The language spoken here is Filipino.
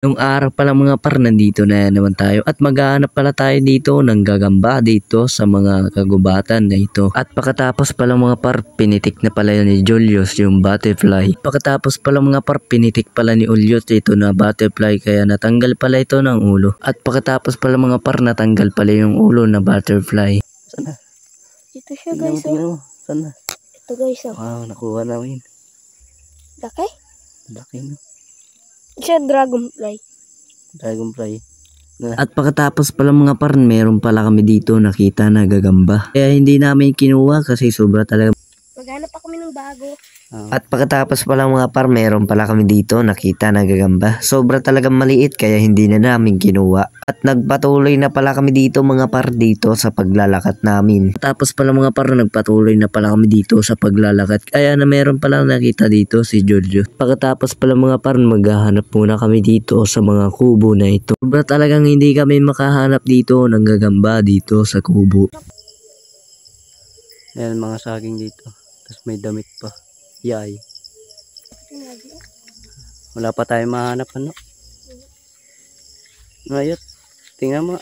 Yung araw pala mga par, nandito na naman tayo at maghahanap pala tayo dito ng gagamba dito sa mga kagubatan na ito. At pagkatapos pala mga par, pinitik na pala yun ni Julius yung butterfly. Pagkatapos pala mga par, pinitik pala ni Julius ito na butterfly kaya natanggal pala ito ng ulo. At pagkatapos pala mga par, natanggal pala yung ulo na butterfly. Sana? Ito siya guys. Tingnan mo. Sana? Ito guys. Wow, nakuha namin. Laki? Laki no? Siya dragonfly. Dragonfly. At pagkatapos pala mga par, meron pala kami dito nakita na gagamba. Kaya hindi namin kinuha kasi sobra talaga. Maghanap pa kami ng bago. At pagkatapos pala mga par, meron pala kami dito nakita na gagamba. Sobra talagang maliit kaya hindi na namin kinuha. At nagpatuloy na pala kami dito mga par dito sa paglalakat namin. Tapos pala mga par, nagpatuloy na pala kami dito sa paglalakat. Kaya na meron pala nakita dito si Giorgio. Pagkatapos pala mga par, maghahanap muna kami dito sa mga kubo na ito. Sobra talagang hindi kami makahanap dito ng gagamba dito sa kubo. Ayan mga saging dito. Tapos may damit pa. Yay. Wala pa tayong mahanap ano. Ngayot. Tingnan mo.